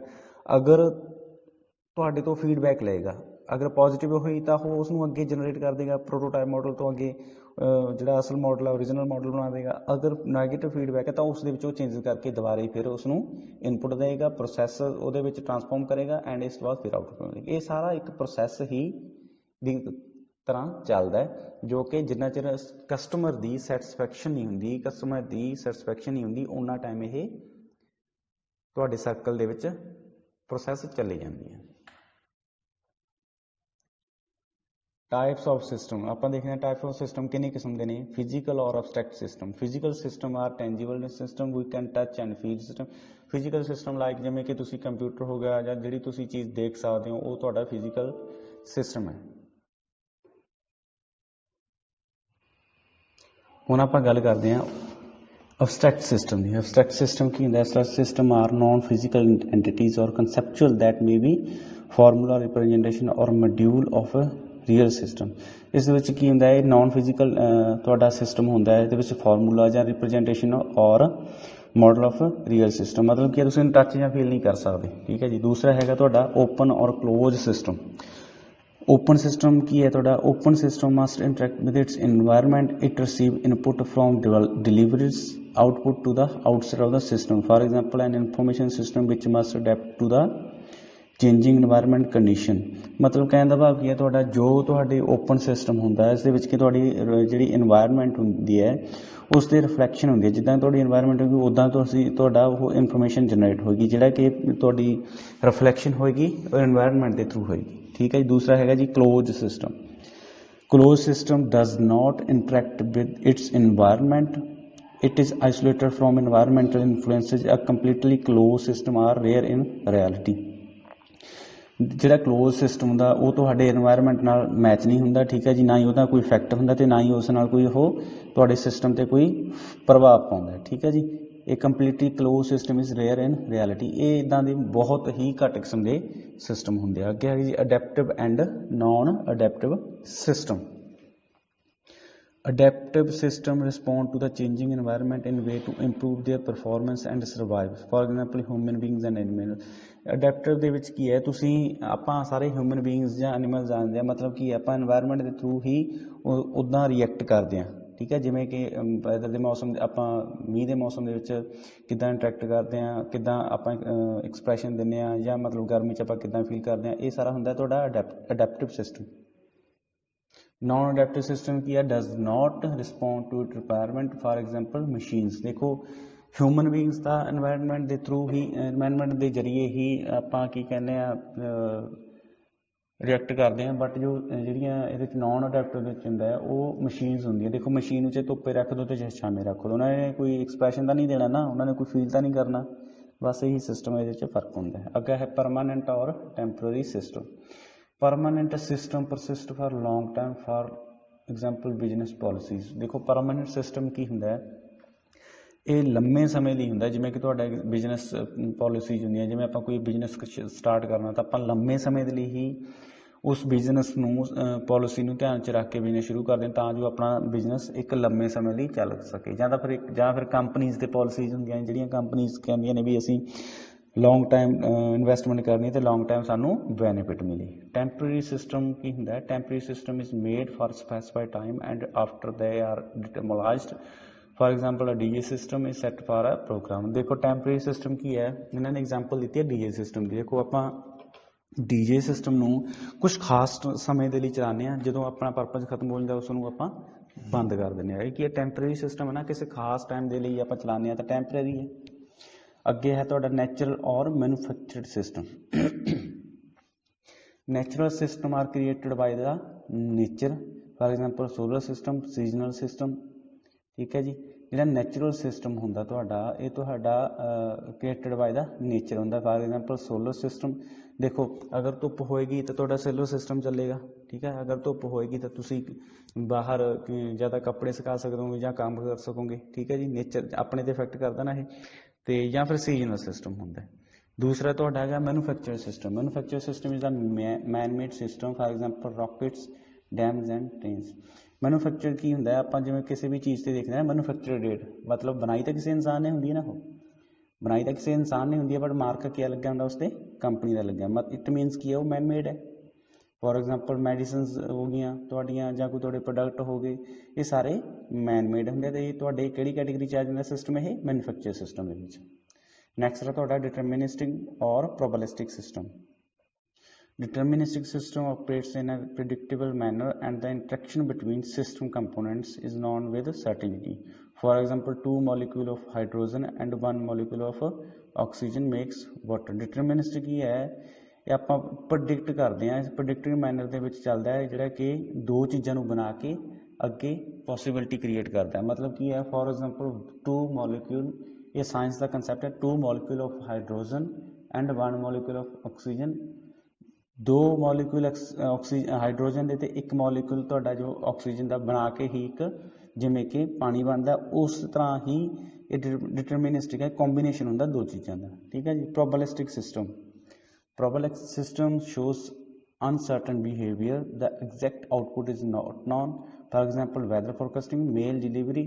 ਅਗਰ ਤੁਹਾਡੇ ਤੋਂ ਫੀਡਬੈਕ ਲਏਗਾ ਅਗਰ ਪੋਜ਼ੀਟਿਵ ਹੋਈ ਤਾਂ ਉਹ ਉਸ ਨੂੰ ਅੱਗੇ ਜਨਰੇਟ ਕਰ ਦੇਗਾ ਪ੍ਰੋਟੋਟਾਈਪ ਮਾਡਲ ਤੋਂ ਅੱਗੇ ਜਿਹੜਾ ਅਸਲ ਮਾਡਲ ਹੈ ਓਰੀਜਨਲ ਮਾਡਲ ਬਣਾ ਦੇਗਾ। ਅਗਰ ਨੈਗੇਟਿਵ ਫੀਡਬੈਕ ਹੈ ਤਾਂ ਉਸ ਦੇ ਵਿੱਚ ਉਹ ਚੇਂਜਸ ਕਰਕੇ ਦੁਬਾਰੇ ਫਿਰ ਉਸ ਨੂੰ ਇਨਪੁਟ ਦੇਗਾ ਪ੍ਰੋਸੈਸ ਉਹਦੇ ਵਿੱਚ ਟਰਾਂਸਫਾਰਮ ਕਰੇਗਾ ਐਂਡ ਇਸ ਤੋਂ ਬਾਅਦ ਫਿਰ ਆਊਟਪੁੱਟ ਮਿਲੇਗੀ। ਇਹ ਸਾਰਾ ਇੱਕ ਪ੍ਰੋਸੈਸ ਹੀ ਦੀ ਤਰ੍ਹਾਂ ਚੱਲਦਾ ਹੈ ਜੋ ਕਿ ਜਿੰਨਾ ਚਿਰ ਕਸਟਮਰ ਦੀ ਸੈਟਿਸਫੈਕਸ਼ਨ ਨਹੀਂ ਹੁੰਦੀ ਉਹਨਾਂ ਟਾਈਮ ਇਹ ਤੁਹਾਡੇ ਸਰਕਲ ਦੇ ਵਿੱਚ ਪ੍ਰੋਸੈਸ ਚੱਲੀ ਜਾਂਦੀ ਹੈ। टाइप्स ऑफ सिस्टम आप देखने टाइप ऑफ सिस्टम किन्नी किस्म के ने फिजिकल और abstract system. Physical system are tangible system we can touch and feel system. Physical system like जिमें कि तुसी कंप्यूटर हो गया या जिहड़ी तुसी चीज़ देख सकते हो वो तुहाडा फिजिकल सिस्टम है। हुण आपां गल करदे हां अबस्ट्रैक्ट सिस्टम की। अबस्ट्रैक्ट सिस्टम की हुंदा है? Abstract system are non physical entities or conceptual that may be formula representation or module of real system. ਇਸ ਦੇ ਵਿੱਚ ਕੀ ਹੁੰਦਾ ਹੈ ਨॉन ਫਿਜ਼ੀਕਲ ਤੁਹਾਡਾ ਸਿਸਟਮ ਹੁੰਦਾ ਹੈ ਇਹਦੇ ਵਿੱਚ ਫਾਰਮੂਲਾ ਜਾਂ ਰਿਪਰੈਜ਼ੈਂਟੇਸ਼ਨ ਔਰ ਮਾਡਲ ਆਫ ਰੀਅਲ ਸਿਸਟਮ ਮਤਲਬ ਕਿ ਤੁਸੀਂ ਟੱਚ ਜਾਂ ਫੀਲ ਨਹੀਂ ਕਰ ਸਕਦੇ ਠੀਕ ਹੈ ਜੀ। ਦੂਸਰਾ ਹੈਗਾ ਤੁਹਾਡਾ ਓਪਨ ਔਰ ਕਲੋਜ਼ ਸਿਸਟਮ। ओपन सिस्टम की है थोड़ा open system must interact with its environment it receive input from deliveries output to the outside of the system for example an information system which must adapt to the changing environment condition. मतलब कहने का भाव की है थोड़ा जो थोड़े open system होंदा है इस कि थोड़ी जी इन्वायरमेंट होंगी है उस पर रिफ्लैक्शन होंगी है जिदा थोड़ी इन्वायरमेंट होगी उदा तो वो इन्फॉर्मेशन जनरेट होगी जिहड़ा कि थोड़ी रिफ्लैक्शन होगी और इन्वायरमेंट के थ्रू होगी ठीक है। दूसरा है जी close system. Close system does not interact with its environment it is isolated from environmental influences. A completely close system are rare in reality. ਜਿਹੜਾ क्लोज सिस्टम ਹੁੰਦਾ ਉਹ ਤੁਹਾਡੇ एनवायरमेंट ਨਾਲ मैच नहीं ਹੁੰਦਾ ठीक है जी ना ही ਉਹਦਾ ਕੋਈ ਇਫੈਕਟ ਹੁੰਦਾ ਤੇ ਨਾ ਹੀ ਉਸ ਨਾਲ ਕੋਈ ਉਹ ਤੁਹਾਡੇ ਸਿਸਟਮ ਤੇ ਕੋਈ ਪ੍ਰਭਾਵ ਪਾਉਂਦਾ ਠੀਕ ਹੈ ਜੀ। ਇਹ completely close system is rare in reality. ਇਹ ਇਦਾਂ ਦੇ ਬਹੁਤ ਹੀ ਘੱਟ ਕਿਸਮ ਦੇ ਸਿਸਟਮ ਹੁੰਦੇ ਆ। ਅੱਗੇ ਹੈ ਜੀ adaptive and non adaptive system. Adaptive system respond to the changing environment in way to improve their performance and survive. For example, human beings and animals. Adaptive ਦੇ ਵਿੱਚ ਕੀ ਹੈ ਤੁਸੀਂ ਆਪਾਂ ਸਾਰੇ ਹਿਊਮਨ ਬੀਇੰਗਸ ਜਾਂ ਐਨੀਮਲ ਜਾਣਦੇ ਆ ਮਤਲਬ ਕਿ ਆਪਾਂ এনवायरमेंट ਦੇ ਥਰੂ ਹੀ ਉੱਦਾਂ ਰਿਐਕਟ ਕਰਦੇ ਆ ਠੀਕ ਹੈ। ਜਿਵੇਂ ਕਿ ਵੈਦਰ ਦੇ ਮੌਸਮ ਆਪਾਂ ਮੀਂਹ ਦੇ ਮੌਸਮ ਦੇ ਵਿੱਚ ਕਿੱਦਾਂ ਇੰਟਰੈਕਟ ਕਰਦੇ ਆ ਕਿੱਦਾਂ ਆਪਾਂ ਐਕਸਪ੍ਰੈਸ਼ਨ ਦਿੰਦੇ ਆ ਜਾਂ ਮਤਲਬ ਗਰਮੀ 'ਚ ਆਪਾਂ ਕਿੱਦਾਂ ਫੀਲ ਕਰਦੇ ਆ ਇਹ ਸਾਰਾ ਹੁੰਦਾ ਤੁਹਾਡਾ adaptive system. Non adaptive system की है does not respond to it requirement for example machines. देखो ह्यूमन बीइंग्स का एनवायरनमेंट के थ्रू ही एनवायरनमेंट के जरिए ही ਆਪਾਂ ਕੀ ਕਹਿੰਦੇ ਆ रिएक्ट करते हैं बट जो ਜਿਹੜੀਆਂ ਇਹਦੇ ਵਿੱਚ नॉन अडेप्टिव ਵਿੱਚ ਹੁੰਦਾ ਹੈ ਉਹ ਮਸ਼ੀਨਸ ਹੁੰਦੀਆਂ। ਦੇਖੋ ਮਸ਼ੀਨ ਨੂੰ ਧੁੱਪੇ ਰੱਖ ਦੋ ਤੇ ਛਾਵੇਂ ਰੱਖ ਦੋ ਉਹਨਾਂ ਨੇ ਕੋਈ ਐਕਸਪ੍ਰੈਸ਼ਨ ਤਾਂ ਨਹੀਂ ਦੇਣਾ ਨਾ ਉਹਨਾਂ ਨੇ ਕੋਈ ਫੀਲ ਤਾਂ ਨਹੀਂ ਕਰਨਾ ਬਸ ਇਹੀ ਸਿਸਟਮ ਇਹਦੇ ਵਿੱਚ ਫਰਕ ਹੁੰਦਾ ਹੈ। ਅੱਗੇ ਹੈ ਪਰਮਾਨੈਂਟ ਔਰ temporary system. Permanent system persist for long time for example business policies. देखो परमानेंट सिस्टम की होंगे ये लंबे समय लिए होंगे जिमें कि तुहाडा बिजनेस पॉलिसीज होंगे जिमें आप कोई बिजनेस स्टार्ट करना तो आप लंबे समय के लिए ही उस बिजनेस पॉलिसी में ध्यान च रख के बिजनेस शुरू कर दें तां जो अपना बिजनेस एक लंबे समय लिए चल सके। ਜਾਂ फिर कंपनीज के पॉलिसीज होंगे जिहड़ियां कंपनीज कहंदियां ने भी असीं लॉन्ग टाइम इन्वेस्टमेंट करनी तो लॉन्ग टाइम सानू बेनिफिट मिले। टैंपरेरी सिस्टम की होंगे temporary system is made for specified time and after they are demolished. For example DJ system is set for a program. देखो टैंपरेरी सिस्टम की है इन्होंने एग्जांपल दी है डीजे सिस्टम की। देखो आप डीजे सिस्टम नू कुछ खास समय के लिए चलाने जो अपना परपज खत्म हो जाता उसनू आप बंद कर दें कि टैंपरेरी सिस्टम है ना किसी खास टाइम के लिए आप चलाने तो टैंपरेरी है। अगे है तुहाडा नैचुरल और manufactured system. Natural system are created by the nature for example solar system seasonal system ठीक है जी। ਜਿਹੜਾ ਨੈਚੁਰਲ ਸਿਸਟਮ ਹੁੰਦਾ ਤੁਹਾਡਾ ਇਹ ਤੁਹਾਡਾ ਕ੍ਰੀਏਟਡ ਬਾਈ ਦਾ ਨੇਚਰ ਹੁੰਦਾ। ਫਾਰ ਐਗਜ਼ਾਮਪਲ ਸੋਲਰ ਸਿਸਟਮ ਦੇਖੋ, ਅਗਰ ਧੁੱਪ ਹੋਏਗੀ ਤਾਂ ਤੁਹਾਡਾ ਸੋਲਰ ਸਿਸਟਮ ਚੱਲੇਗਾ, ਠੀਕ ਹੈ। ਅਗਰ ਧੁੱਪ ਹੋਏਗੀ ਤਾਂ ਤੁਸੀਂ ਬਾਹਰ ਜ਼ਿਆਦਾ ਕੱਪੜੇ ਸੁਕਾ ਸਕੋਗੇ ਜਾਂ ਕੰਮ ਕਰ ਸਕੋਗੇ, ਠੀਕ ਹੈ ਜੀ। ਨੇਚਰ ਆਪਣੇ 'ਤੇ ਇਫੈਕਟ ਕਰਦਾ ਨਾ ਇਹ। ਅਤੇ ਜਾਂ ਫਿਰ ਸੀਜ਼ਨਲ ਸਿਸਟਮ ਹੁੰਦਾ। ਦੂਸਰਾ ਤੁਹਾਡਾ ਹੈਗਾ manufacture system. Manufacture system is the man made system, for example rockets, dams and trains. Manufacture ਕੀ ਹੁੰਦਾ, ਆਪਾਂ ਜਿਵੇਂ ਕਿਸੇ ਵੀ ਚੀਜ਼ 'ਤੇ ਦੇਖਦੇ ਹਾਂ ਮੈਨੂਫੈਕਚਰ ਡੇਟ, ਮਤਲਬ ਬਣਾਈ ਤਾਂ ਕਿਸੇ ਇਨਸਾਨ ਨੇ ਹੁੰਦੀ ਹੈ ਨਾ, ਉਹ ਬਣਾਈ ਤਾਂ ਕਿਸੇ ਇਨਸਾਨ ਨੇ ਹੁੰਦੀ ਹੈ, ਬਟ ਮਾਰਕ ਕੀ ਲੱਗਿਆ ਹੁੰਦਾ ਉਸ 'ਤੇ, ਕੰਪਨੀ ਦਾ ਲੱਗਿਆ। ਇਟ ਮੀਨਸ ਕੀ ਹੈ, ਉਹ ਮੈਨ ਮੇਡ ਹੈ। ਫੋਰ ਐਗਜ਼ਾਮਪਲ ਮੈਡੀਸਨਸ ਹੋ ਗਈਆਂ ਤੁਹਾਡੀਆਂ ਜਾਂ ਕੋਈ ਤੁਹਾਡੇ ਪ੍ਰੋਡਕਟ ਹੋ ਗਏ, ਇਹ ਸਾਰੇ ਮੈਨ ਮੇਡ ਹੁੰਦੇ। ਅਤੇ ਇਹ ਤੁਹਾਡੇ ਕਿਹੜੀ ਕੈਟੇਗਰੀ 'ਚ ਆ ਜਾਂਦਾ ਸਿਸਟਮ, ਇਹ ਮੈਨੂਫੈਕਚਰ ਸਿਸਟਮ ਦੇ ਵਿੱਚ। ਨੈਕਸਟ ਹੈ ਤੁਹਾਡਾ ਡਿਟਰਮਿਨਿਸਟਿਕ ਔਰ ਪ੍ਰੋਬੈਬਿਲਿਸਟਿਕ system. Deterministic system operates in a predictable manner and the interaction between system components is known with certainty. For example, 2 molecules of hydrogen and 1 molecule of oxygen makes water. Deterministic ही है, ਇਹ ਆਪਾਂ ਪ੍ਰਡਿਕਟ ਕਰਦੇ ਹਾਂ, ਇਸ ਪ੍ਰਡਿਕਟਿਵ manner ਦੇ ਵਿੱਚ ਚੱਲਦਾ ਹੈ, ਜਿਹੜਾ ਕਿ ਦੋ ਚੀਜ਼ਾਂ ਨੂੰ ਬਣਾ ਕੇ ਅੱਗੇ ਪੋਸੀਬਿਲਿਟੀ ਕ੍ਰੀਏਟ ਕਰਦਾ ਹੈ। ਮਤਲਬ ਕੀ ਹੈ, ਫੋਰ ਐਗਜ਼ਾਮਪਲ 2 molecule, ਇਹ ਸਾਇੰਸ ਦਾ ਕੰਸੈਪਟ ਹੈ। 2 molecule of hydrogen and 1 molecule of oxygen, 2 molecule hydrogen ਦੇ ਅਤੇ 1 ਮੋਲੀਕੂਲ ਤੁਹਾਡਾ ਜੋ ਆਕਸੀਜਨ ਦਾ ਬਣਾ ਕੇ ਹੀ ਇੱਕ ਜਿਵੇਂ ਕਿ ਪਾਣੀ ਬਣਦਾ, ਉਸ ਤਰ੍ਹਾਂ ਹੀ ਇਹ ਡਿਟਰਮਿਨਿਸਟਿਕ ਹੈ, ਕੰਬੀਨੇਸ਼ਨ ਹੁੰਦਾ ਦੋ ਚੀਜ਼ਾਂ ਦਾ, ਠੀਕ ਹੈ ਜੀ। Probabilistic system. Probabilistic system shows uncertain behavior, the exact output is not known. For example, weather forecasting, mail delivery।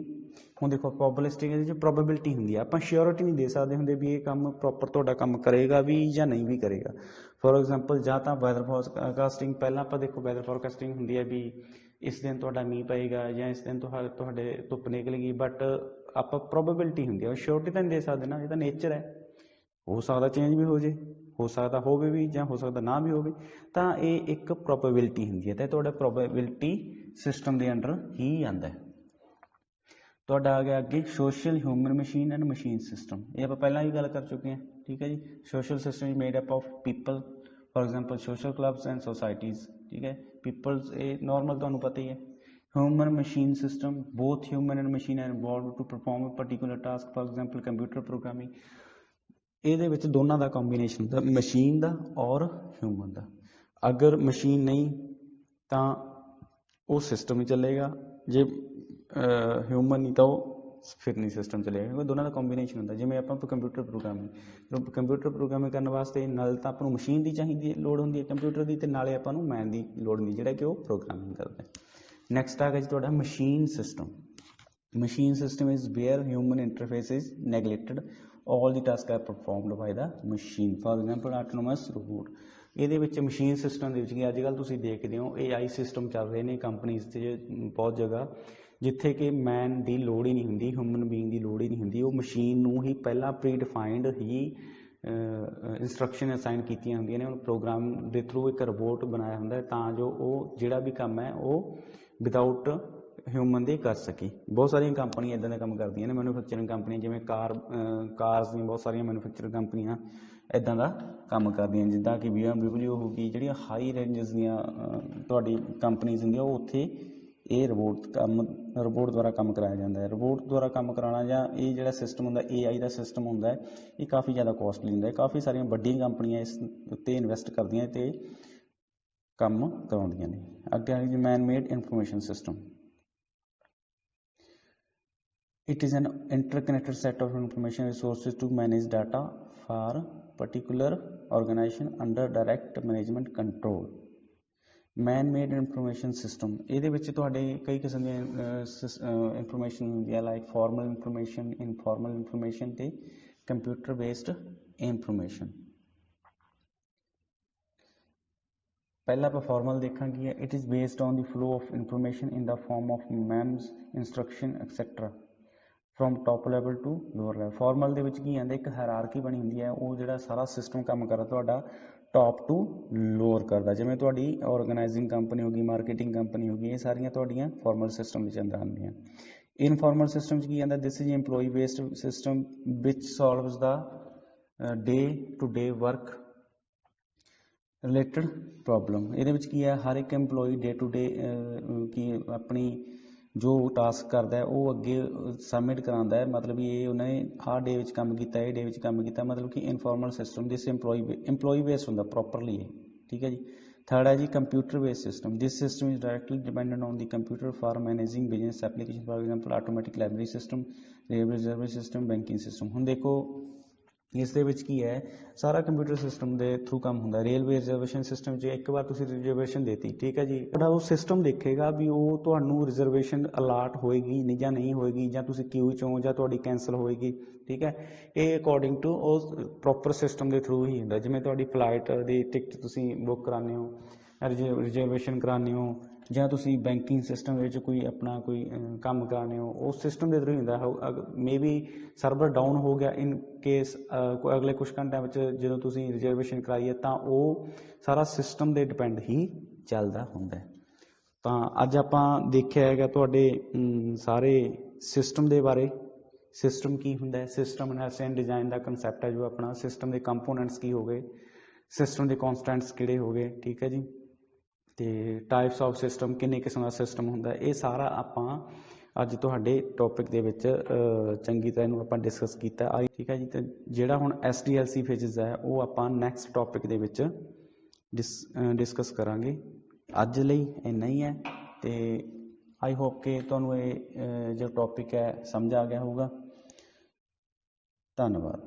ਹੁਣ ਦੇਖੋ ਪ੍ਰੋਬੈਬਿਲਿਸਟਿਕ ਇਹਦੇ 'ਚ ਪ੍ਰੋਬੇਬਿਲਿਟੀ ਹੁੰਦੀ ਹੈ, ਆਪਾਂ ਸ਼ਿਓਰਿਟੀ ਨਹੀਂ ਦੇ ਸਕਦੇ ਹੁੰਦੇ ਵੀ ਇਹ ਕੰਮ ਪ੍ਰੋਪਰ ਤੁਹਾਡਾ ਕੰਮ ਕਰੇਗਾ ਵੀ ਜਾਂ ਨਹੀਂ ਵੀ ਕਰੇਗਾ। ਫੋਰ ਐਗਜ਼ਾਮਪਲ, ਜਾਂ ਤਾਂ ਵੈਦਰ ਫੋਰਕਾਸਟਿੰਗ, ਪਹਿਲਾਂ ਆਪਾਂ ਦੇਖੋ ਵੈਦਰ ਫੋਰਕਾਸਟਿੰਗ ਹੁੰਦੀ ਹੈ ਵੀ ਇਸ ਦਿਨ ਤੁਹਾਡਾ ਮੀਂਹ ਪਏਗਾ ਜਾਂ ਇਸ ਦਿਨ ਤੁਹਾਡੇ ਧੁੱਪ ਨਿਕਲੇਗੀ, ਬਟ ਆਪਾਂ ਪ੍ਰੋਬੇਬਿਲਿਟੀ ਹੁੰਦੀ ਹੈ, ਸ਼ਿਓਰਿਟੀ ਤਾਂ ਨਹੀਂ ਦੇ ਸਕਦੇ ਨਾ, ਇਹ ਤਾਂ ਨੇਚਰ ਹੈ। ਹੋ ਸਕਦਾ ਚੇਂਜ ਵੀ ਹੋ ਜੇ, ਹੋ ਸਕਦਾ ਹੋਵੇ ਵੀ ਜਾਂ ਹੋ ਸਕਦਾ ਨਾ ਵੀ ਹੋਵੇ, ਤਾਂ ਇਹ ਇੱਕ ਪ੍ਰੋਬੇਬਿਲਿਟੀ ਹੁੰਦੀ ਹੈ, ਅਤੇ ਤੁਹਾਡਾ ਪ੍ਰੋਬੇਬਿਲਿਟੀ ਸਿਸਟਮ ਦੇ ਅੰਡਰ ਹੀ ਆਉਂਦਾ ਹੈ। ਤੁਹਾਡਾ ਆ ਗਿਆ ਅੱਗੇ social human machine and machine system. ਇਹ ਆਪਾਂ ਪਹਿਲਾਂ ਹੀ ਗੱਲ ਕਰ ਚੁੱਕੇ ਹਾਂ, ਠੀਕ ਹੈ ਜੀ। Social system is made up of people, for example social clubs and societies, ਠੀਕ ਹੈ। ਪੀਪਲਸ ਇਹ ਨੋਰਮਲ ਤੁਹਾਨੂੰ ਪਤਾ ਹੀ ਹੈ। Human machine system, both human and machine are involved to perform a particular task, for example computer programming. ਇਹਦੇ ਵਿੱਚ ਦੋਨਾਂ ਦਾ ਕੰਬੀਨੇਸ਼ਨ ਹੁੰਦਾ, ਮਸ਼ੀਨ ਦਾ ਔਰ ਹਿਊਮਨ ਦਾ। ਅਗਰ ਮਸ਼ੀਨ ਨਹੀਂ ਤਾਂ ਉਹ ਸਿਸਟਮ ਹੀ ਚੱਲੇਗਾ, ਜੇ ਹਿਊਮਨ ਨਹੀਂ ਤਾਂ ਉਹ ਫਿਰ ਨਹੀਂ ਸਿਸਟਮ ਚੱਲੇਗਾ, ਕਿਉਂਕਿ ਦੋਨਾਂ ਦਾ ਕੰਬੀਨੇਸ਼ਨ ਹੁੰਦਾ। ਜਿਵੇਂ ਆਪਾਂ ਕੰਪਿਊਟਰ ਪ੍ਰੋਗਰਾਮਿੰਗ ਕਰਨ ਵਾਸਤੇ ਨਾਲ ਤਾਂ ਆਪਾਂ ਨੂੰ ਮਸ਼ੀਨ ਦੀ ਲੋੜ ਹੁੰਦੀ ਹੈ ਕੰਪਿਊਟਰ ਦੀ, ਅਤੇ ਨਾਲੇ ਆਪਾਂ ਨੂੰ ਮੈਨ ਦੀ ਲੋੜ ਹੁੰਦੀ ਜਿਹੜਾ ਕਿ ਉਹ ਪ੍ਰੋਗਰਾਮਿੰਗ ਕਰਦਾ। ਨੈਕਸਟ ਆ ਗਿਆ ਜੀ ਤੁਹਾਡਾ machine system. Machine system is where human interface is neglected, all the tasks are performed by the machine, for example autonomous robot। ਇਹਦੇ ਵਿੱਚ ਮਸ਼ੀਨ ਸਿਸਟਮ ਦੇ ਵਿੱਚ ਕੀ ਅੱਜ ਕੱਲ੍ਹ ਤੁਸੀਂ ਦੇਖਦੇ ਹੋ AI ਸਿਸਟਮ ਚੱਲ ਰਹੇ ਨੇ ਕੰਪਨੀਜ਼ 'ਤੇ ਬਹੁਤ ਜਗ੍ਹਾ, ਜਿੱਥੇ ਕਿ ਮੈਨ ਦੀ ਲੋੜ ਹੀ ਨਹੀਂ ਹੁੰਦੀ, ਹਿਊਮਨ ਬੀਇੰਗ ਦੀ ਲੋੜ ਹੀ ਨਹੀਂ ਹੁੰਦੀ। ਉਹ ਮਸ਼ੀਨ ਨੂੰ ਹੀ ਪਹਿਲਾਂ ਪ੍ਰੀ ਡਿਫਾਈਨਡ ਹੀ ਇੰਸਟਰਕਸ਼ਨ ਅਸਾਈਨ ਕੀਤੀਆਂ ਹੁੰਦੀਆਂ ਨੇ, ਉਹਨੂੰ ਪ੍ਰੋਗਰਾਮ ਦੇ ਥਰੂ ਇੱਕ ਰੋਬੋਟ ਬਣਾਇਆ ਹੁੰਦਾ ਤਾਂ ਜੋ ਉਹ ਜਿਹੜਾ ਵੀ ਕੰਮ ਹੈ ਉਹ ਵਿਦਾਊਟ ਹਿਊਮਨ ਦੇ ਕਰ ਸਕੇ। ਬਹੁਤ ਸਾਰੀਆਂ ਕੰਪਨੀਆਂ ਇੱਦਾਂ ਦਾ ਕੰਮ ਕਰਦੀਆਂ ਨੇ, ਮੈਨੂਫੈਕਚਰਿੰਗ ਕੰਪਨੀਆਂ, ਜਿਵੇਂ ਕਾਰਸ ਦੀਆਂ ਬਹੁਤ ਸਾਰੀਆਂ ਮੈਨੂਫੈਕਚਰਿੰਗ ਕੰਪਨੀਆਂ ਇੱਦਾਂ ਦਾ ਕੰਮ ਕਰਦੀਆਂ, ਜਿੱਦਾਂ ਕਿ BMW ਹੋ ਗਈ, ਜਿਹੜੀਆਂ ਹਾਈ ਰੇਂਜਸ ਦੀਆਂ ਤੁਹਾਡੀ ਕੰਪਨੀਜ਼ ਹੁੰਦੀਆਂ, ਉਹ ਉੱਥੇ ਇਹ ਰੋਬੋਟ ਦੁਆਰਾ ਕੰਮ ਕਰਾਇਆ ਜਾਂਦਾ ਹੈ। ਰੋਬੋਟ ਦੁਆਰਾ ਕੰਮ ਕਰਾਉਣਾ ਜਾਂ ਇਹ ਜਿਹੜਾ ਸਿਸਟਮ ਹੁੰਦਾ AI ਦਾ ਸਿਸਟਮ ਹੁੰਦਾ ਹੈ, ਇਹ ਕਾਫੀ ਜ਼ਿਆਦਾ ਕੋਸਟਲੀ ਹੁੰਦਾ ਹੈ। ਕਾਫੀ ਸਾਰੀਆਂ ਵੱਡੀਆਂ ਕੰਪਨੀਆਂ ਇਸ ਉੱਤੇ ਇਨਵੈਸਟ ਕਰਦੀਆਂ ਅਤੇ ਕੰਮ ਕਰਾਉਂਦੀਆਂ ਨੇ। ਅੱਗੇ ਆ ਜੀ man made information system. It is an interconnected set of information resources to manage data for particular organization under direct management control। Man-made information system, ਇਹਦੇ ਵਿੱਚ ਤੁਹਾਡੇ ਕਈ ਕਿਸਮ ਦੀਆਂ ਇਨਫੋਰਮੇਸ਼ਨ ਹੁੰਦੀ ਹੈ, like formal information, informal information ਅਤੇ computer based information. ਪਹਿਲਾਂ ਆਪਾਂ ਫਾਰਮਲ ਦੇਖਾਂਗੇ। It is based on the flow of information in the form of memos, instruction etcetera from top level to lower level. Formal ਦੇ ਵਿੱਚ ਕੀ ਆਉਂਦਾ, ਇੱਕ hierarchy ਬਣੀ ਹੁੰਦੀ ਹੈ, ਉਹ ਜਿਹੜਾ ਸਾਰਾ ਸਿਸਟਮ ਕੰਮ ਕਰਦਾ ਤੁਹਾਡਾ ਟੋਪ ਟੂ ਲੋਅਰ ਕਰਦਾ। ਜਿਵੇਂ ਤੁਹਾਡੀ ਆਰਗੇਨਾਈਜ਼ਿੰਗ ਕੰਪਨੀ ਹੋ ਗਈ, ਮਾਰਕੀਟਿੰਗ ਕੰਪਨੀ ਹੋ ਗਈ, ਇਹ ਸਾਰੀਆਂ ਤੁਹਾਡੀਆਂ ਫਾਰਮਲ ਸਿਸਟਮ ਵਿੱਚ ਅੰਦਰ ਆਉਂਦੀਆਂ। ਇਨਫਾਰਮਲ ਸਿਸਟਮ 'ਚ ਕੀ ਆਉਂਦਾ, this is employee based system which solves the day to day work related problem. ਇਹਦੇ ਵਿੱਚ ਕੀ ਹੈ, ਹਰ ਇੱਕ ਇੰਪਲੋਈ ਡੇ ਟੂ ਡੇ ਕੀ ਆਪਣੀ ਜੋ ਟਾਸਕ ਕਰਦਾ ਹੈ ਉਹ ਅੱਗੇ ਸਬਮਿਟ ਕਰਾਉਂਦਾ ਹੈ, ਮਤਲਬ ਇਹ ਉਹਨਾਂ ਨੇ ਆਹ ਡੇ ਵਿੱਚ ਕੰਮ ਕੀਤਾ, ਇਹ ਡੇ ਵਿੱਚ ਕੰਮ ਕੀਤਾ, ਮਤਲਬ ਕਿ ਇਨਫੋਰਮਲ ਸਿਸਟਮ ਜਿਸ ਇੰਪਲੋਈ ਬੇਸਡ ਹੁੰਦਾ ਪ੍ਰੋਪਰਲੀ ਇਹ, ਠੀਕ ਹੈ ਜੀ। ਥਰਡ ਹੈ ਜੀ computer based system. This system is directly dependent on the computer for managing business application, for example automatic library system, railway reservation system, banking system. ਹੁਣ ਦੇਖੋ ਇਸ ਦੇ ਵਿੱਚ ਕੀ ਹੈ, ਸਾਰਾ ਕੰਪਿਊਟਰ ਸਿਸਟਮ ਦੇ ਥਰੂ ਕੰਮ ਹੁੰਦਾ। ਰੇਲਵੇ ਰਿਜ਼ਰਵੇਸ਼ਨ ਸਿਸਟਮ 'ਚ ਇੱਕ ਵਾਰ ਤੁਸੀਂ ਰਿਜ਼ਰਵੇਸ਼ਨ ਦੇਤੀ, ਠੀਕ ਹੈ ਜੀ, ਤੁਹਾਡਾ ਉਹ ਸਿਸਟਮ ਦੇਖੇਗਾ ਵੀ ਉਹ ਤੁਹਾਨੂੰ ਰਿਜ਼ਰਵੇਸ਼ਨ ਅਲਾਟ ਹੋਏਗੀ ਨਹੀਂ ਜਾਂ ਨਹੀਂ ਹੋਏਗੀ, ਜਾਂ ਤੁਸੀਂ ਕਿਊ 'ਚੋਂ ਜਾਂ ਤੁਹਾਡੀ ਕੈਂਸਲ ਹੋਏਗੀ, ਠੀਕ ਹੈ। ਇਹ ਅਕੋਰਡਿੰਗ ਟੂ ਉਹ ਪ੍ਰੋਪਰ ਸਿਸਟਮ ਦੇ ਥਰੂ ਹੀ ਹੁੰਦਾ। ਜਿਵੇਂ ਤੁਹਾਡੀ ਫਲਾਈਟ ਦੀ ਟਿਕਟ ਤੁਸੀਂ ਬੁੱਕ ਕਰਾਉਂਦੇ ਹੋ, ਰਿਜ਼ਰਵੇਸ਼ਨ ਕਰਾਉਂਦੇ ਹੋ, ਜਾਂ ਤੁਸੀਂ ਬੈਂਕਿੰਗ ਸਿਸਟਮ ਵਿੱਚ ਕੋਈ ਆਪਣਾ ਕੋਈ ਕੰਮ ਕਰਾਉਂਦੇ ਹੋ, ਉਸ ਸਿਸਟਮ ਦੇ ਥਰੂ ਹੀ ਹੁੰਦਾ। ਮੇ ਬੀ ਸਰਵਰ ਡਾਊਨ ਹੋ ਗਿਆ ਇਨ ਕੇਸ ਅਗਲੇ ਕੁਛ ਘੰਟਿਆਂ ਵਿੱਚ ਜਦੋਂ ਤੁਸੀਂ ਰਿਜ਼ਰਵੇਸ਼ਨ ਕਰਾਈ ਹੈ, ਤਾਂ ਉਹ ਸਾਰਾ ਸਿਸਟਮ ਦੇ ਡਿਪੈਂਡ ਹੀ ਚੱਲਦਾ ਹੁੰਦਾ। ਤਾਂ ਅੱਜ ਆਪਾਂ ਦੇਖਿਆ ਹੈਗਾ ਤੁਹਾਡੇ ਸਾਰੇ ਸਿਸਟਮ ਦੇ ਬਾਰੇ। ਸਿਸਟਮ ਕੀ ਹੁੰਦਾ ਹੈ, system analysis and design the concept ਹੈ ਜੋ ਆਪਣਾ, ਸਿਸਟਮ ਦੇ ਕੰਪੋਨੈਂਟਸ ਕੀ ਹੋ ਗਏ, ਸਿਸਟਮ ਦੇ ਕਨਸਟੈਂਟਸ ਕਿਹੜੇ ਹੋ ਗਏ, ਠੀਕ ਹੈ ਜੀ, ਤੇ ਟਾਈਪਸ ਆਫ ਸਿਸਟਮ, ਕਿੰਨੇ ਕਿਸਮ ਦਾ ਸਿਸਟਮ ਹੁੰਦਾ, ਇਹ ਸਾਰਾ ਆਪਾਂ ਅੱਜ ਤੁਹਾਡੇ ਟੌਪਿਕ ਦੇ ਵਿੱਚ ਚੰਗੀ ਤਰ੍ਹਾਂ ਇਹਨੂੰ ਆਪਾਂ ਡਿਸਕਸ ਕੀਤਾ, ਠੀਕ ਹੈ ਜੀ। ਤੇ ਜਿਹੜਾ ਹੁਣ SDLC ਫੇਜ਼ਸ ਹੈ ਉਹ ਆਪਾਂ ਨੈਕਸਟ ਟੌਪਿਕ ਦੇ ਵਿੱਚ ਡਿਸਕਸ ਕਰਾਂਗੇ। ਅੱਜ ਲਈ ਇੰਨਾ ਹੀ ਹੈ, ਤੇ ਆਈ ਹੋਪ ਕਿ ਤੁਹਾਨੂੰ ਇਹ ਜੋ ਟੌਪਿਕ ਹੈ ਸਮਝ ਆ ਗਿਆ ਹੋਊਗਾ। ਧੰਨਵਾਦ।